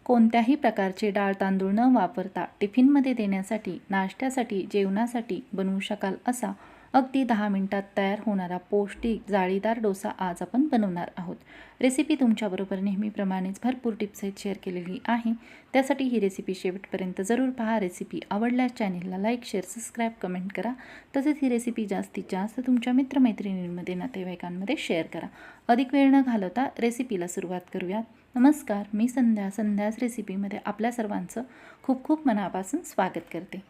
कोणत्याही प्रकारचे डाळ तांदूळ न वापरता टिफिनमध्ये देण्यासाठी, नाश्त्यासाठी, जेवणासाठी बनवू शकाल असा अगदी 10 मिनिटात तयार होणारा पौष्टिक जाळीदार डोसा आज आपण बनवणार आहोत। रेसिपी तुमच्याबरोबर नेहमीप्रमाणेच भरपूर टिप्ससहित शेअर केलेली आहे। त्यासाठी ही रेसिपी शेवटपर्यंत जरूर पहा। रेसिपी आवडल्यास चॅनेलला लाईक, शेअर, सबस्क्राईब, कमेंट करा। तसेच ही रेसिपी जास्तीत जास्त तुमच्या मित्रमैत्रिणींमध्ये, नातेवाईकांमध्ये शेअर करा। अधिक वेळ न घालवता रेसिपीला सुरुवात करूयात। नमस्कार, मी संध्याच रेसिपीमध्ये आपल्या सर्वांचं खूप खूप मनापासून स्वागत करते।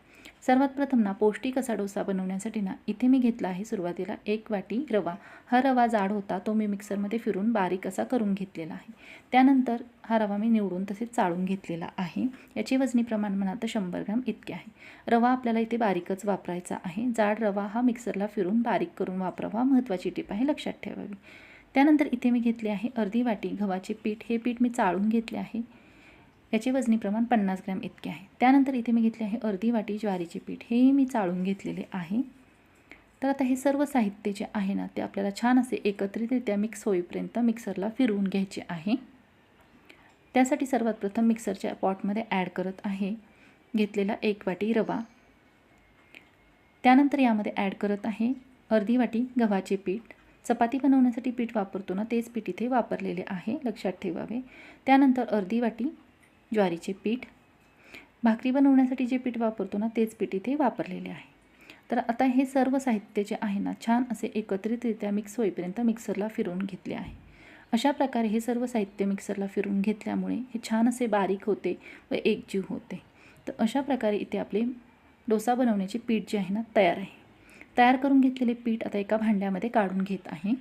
सर्वात प्रथम पौष्टिक असा डोसा बनवण्यासाठी इथे मी घेतला आहे सुरुवातीला 1 वाटी रवा। हा रवा जाड होता, तो मी मिक्सरमध्ये फिरून बारीक असा करून घेतलेला आहे। त्यानंतर हा रवा मी निवडून तसेच चाळून घेतलेला आहे। याचे वजनी प्रमाण म्हणाल तर 100 ग्रॅम इतके आहे। रवा आपल्याला इथे बारीकच वापरायचा आहे। जाड रवा हा मिक्सरला फिरून बारीक करून वापरावा, महत्त्वाची टिप आहे, लक्षात ठेवावी। त्यानंतर इथे मी घेतले आहे अर्धी वाटी गव्हाचे पीठ। हे पीठ मी चाळून घेतले आहे। याचे वजनी प्रमाण 50 ग्रॅम इतके आहे। त्यानंतर इथे मी घेतले आहे अर्धी वाटी ज्वारीचे पीठ। हेही मी चाळून घेतलेले आहे। तर आता हे सर्व साहित्य जे आहे ते आपल्याला छान असे एकत्रितरित्या मिक्स होईपर्यंत मिक्सरला फिरवून घ्यायचे आहे। त्यासाठी सर्वात प्रथम मिक्सरच्या पॉटमध्ये ॲड करत आहे घेतलेला 1 वाटी रवा। त्यानंतर यामध्ये ॲड करत आहे अर्धी वाटी गव्हाचे पीठ। चपाती बनवण्यासाठी पीठ वापरतो तेच पीठ इथे वापरलेले आहे, लक्षात ठेवावे। त्यानंतर अर्धी वाटी ज्वारीचे पीठ। भाकरी बनवण्यासाठी जे पीठ वापरतो तेच पीठ इथे वापरलेले आहे। तर आता हे सर्व साहित्य जे आहे छान असे एकत्रितरित्या मिक्स होईपर्यंत मिक्सरला फिरवून घेतले आहे। अशा प्रकारे हे सर्व साहित्य मिक्सरला फिरवून घेतल्यामुळे हे छान असे बारीक होते व एकजीव होते। तर अशा प्रकारे इथे आपले डोसा बनवण्याचे पीठ जे आहे तयार आहे। तयार करून घेतलेले पीठ आता एका भांड्यामध्ये काढून घेत आहे।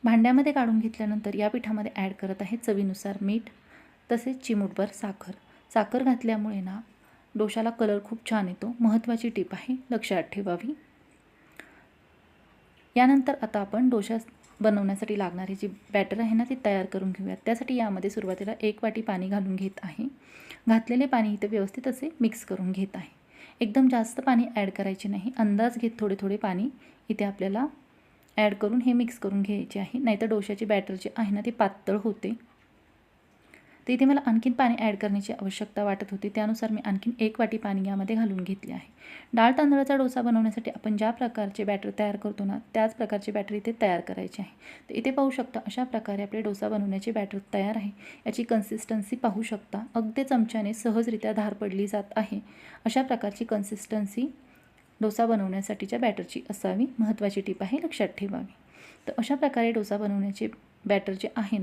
भांड्यामध्ये काढून घेतल्यानंतर या पिठामध्ये ॲड करत आहे चवीनुसार मीठ, तसेच चिमूटभर साखर। साखर घातल्यामुळे डोशाला कलर खूप छान येतो, महत्त्वाची टीप आहे, लक्षात ठेवावी। यानंतर आता आपण डोसा बनवण्यासाठी लागणारी जी बॅटर आहे ती तयार करून घेऊयात। त्यासाठी यामध्ये सुरुवातीला 1 वाटी पाणी घालून घेत आहे। घातलेले पाणी इथे व्यवस्थित असे मिक्स करून घेत आहे। एकदम जास्त पाणी ॲड करायचे नाही, अंदाज घेत थोडे थोडे पाणी इथे आपल्याला ॲड करून हे मिक्स करून घ्यायचे आहे, नाहीतर डोशाची बॅटर जे आहे ते पातळ होते। तर इथे मला आणखीन पाणी ॲड करण्याची आवश्यकता वाटत होती, त्यानुसार मी आणखीन 1 वाटी पाणी यामध्ये घालून घेतले आहे। डाळ तांदळाचा डोसा बनवण्यासाठी आपण ज्या प्रकारचे बॅटर तयार करतो त्याच प्रकारचे बॅटर इथे तयार करायचे आहे। तर इथे पाहू शकता अशा प्रकारे आपले डोसा बनवण्याचे बॅटर तयार आहे। याची कन्सिस्टन्सी पाहू शकता, अगदी चमच्याने सहजरित्या धार पडली जात आहे। अशा प्रकारची कन्सिस्टन्सी डोसा बनवण्यासाठीच्या बॅटरची असावी, महत्त्वाची टीप आहे, लक्षात ठेवावी। तर अशा प्रकारे डोसा बनवण्याचे बॅटर जे आहे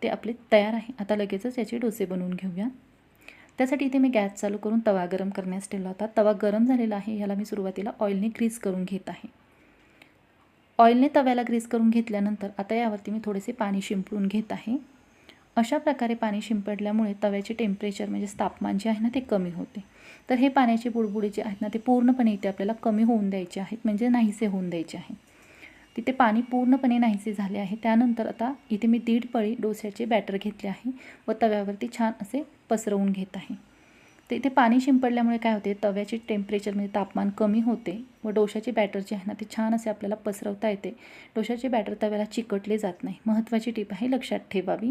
ते आपले तयार आहे। आता लगेचच याचे डोसे बनवून घेऊया। त्यासाठी इथे मी गॅस चालू करून तवा गरम करण्यास ठेवला होता। तवा गरम झालेला आहे, याला मी सुरुवातीला ऑइलने ग्रीस करून घेत आहे। ऑइलने तव्याला ग्रीस करून घेतल्यानंतर आता यावरती मी थोडेसे पाणी शिंपडून घेत आहे। अशा प्रकारे पाणी शिंपडल्यामुळे तव्याचे टेम्परेचर म्हणजेच तापमान जे आहे ते कमी होते। तर हे पाण्याचे बुडबुडे जे आहेत ते पूर्णपणे इथे आपल्याला कमी होऊन द्यायचे आहेत, म्हणजे नाहीसे होऊन द्यायचे आहे। तिथे पाणी पूर्णपणे नाहीसे झाले आहे। त्यानंतर आता इथे मी 1.5 पळी डोस्याचे बॅटर घेतले आहे व तव्यावरती छान असे पसरवून घेत आहे। तर इथे पाणी शिंपडल्यामुळे काय होते, तव्याचे टेम्परेचर म्हणजे तापमान कमी होते व डोशाचे बॅटर जे आहे ते छान असे आपल्याला पसरवता येते। डोशाचे बॅटर तव्याला चिकटले जात नाही, महत्त्वाची टीप आहे, लक्षात ठेवावी।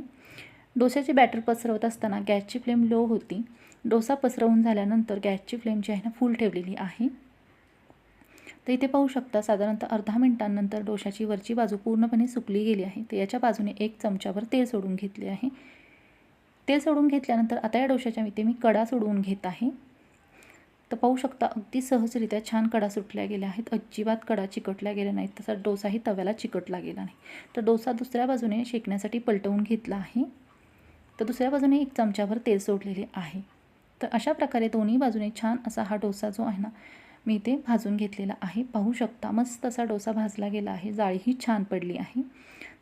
डोशाचे बॅटर पसरवत असताना गॅसची फ्लेम लो होती। डोसा पसरवून झाल्यानंतर गॅसची फ्लेम जी आहे फुल ठेवलेली आहे। तर इथे पाहू शकता साधारणतः अर्धा मिनिटांनंतर डोशाची वरची बाजू पूर्णपणे सुकली गेली आहे। तर याच्या बाजूने 1 चमचाभर तेल सोडून घेतले आहे। तेल सोडून घेतल्यानंतर आता या डोशाच्या इथे मी कडा सोडवून घेत आहे। तर पाहू शकता अगदी सहजरित्या छान कडा सुटल्या गेल्या आहेत, अजिबात कडा चिकटल्या गेल्या नाहीत, तसा डोसाही तव्याला चिकटला गेला नाही। तर डोसा दुसऱ्या बाजूने शेकण्यासाठी पलटवून घेतला आहे। तर दुसऱ्या बाजूने 1 चमचाभर तेल सोडलेले आहे। तर अशा प्रकारे दोन्ही बाजूने छान असा हा डोसा जो आहे मी इथे भाजून घेतलेला आहे। पाहू शकता मस्त असा डोसा भाजला गेला आहे, जाळीही छान पडली आहे।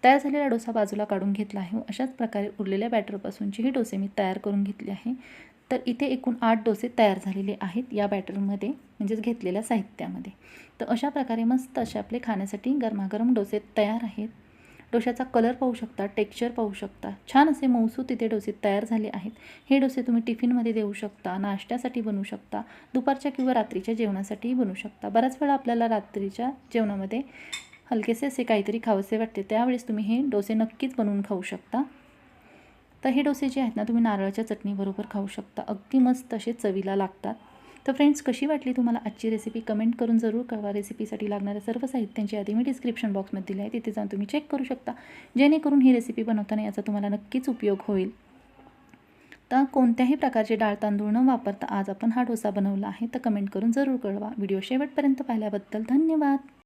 तयार झालेला डोसा बाजूला काढून घेतला आहे। अशाच प्रकारे उरलेल्या बॅटरपासूनचे हे डोसे मी तयार करून घेतले आहे। तर इथे एकूण 8 डोसे तयार झालेले आहेत या बॅटरमध्ये, म्हणजेच घेतलेल्या साहित्यामध्ये। तर अशा प्रकारे मस्त असे आपले खाण्यासाठी गरमागरम डोसे तयार आहेत। डोशाचा कलर पाहू शकता, टेक्स्चर पाहू शकता, छान असे मऊसूत इथे डोसे तयार झाले आहेत। हे डोसे तुम्ही टिफिनमध्ये देऊ शकता, नाश्त्यासाठी बनवू शकता, दुपारच्या किंवा रात्रीच्या जेवणासाठीही बनवू शकता। बऱ्याच वेळा आपल्याला रात्रीच्या जेवणामध्ये हलकेसे असे काहीतरी खावेसे वाटते, त्यावेळेस तुम्ही हे डोसे नक्कीच बनवून खाऊ शकता। तर हे डोसे जे आहेत ना तुम्ही नारळाच्या चटणीबरोबर खाऊ शकता, अगदी मस्त असे चवीला लागतात. तर फ्रेंड्स, कशी वाटली तुम्हाला आजची रेसिपी कमेंट करून जरूर कळवा. रेसिपीसाठी लागणाऱ्या सर्व साहित्यांची यादी मी डिस्क्रिप्शन बॉक्समध्ये दिली आहे, तिथे जाऊन तुम्ही चेक करू शकता, जेणेकरून ही रेसिपी बनवताना याचा तुम्हाला नक्कीच उपयोग होईल. तर कोणत्याही प्रकारचे डाळ तांदूळ न वापरता आज आपण हा डोसा बनवला आहे, तर कमेंट करून जरूर कळवा. व्हिडिओ शेवटपर्यंत पाहिल्याबद्दल धन्यवाद.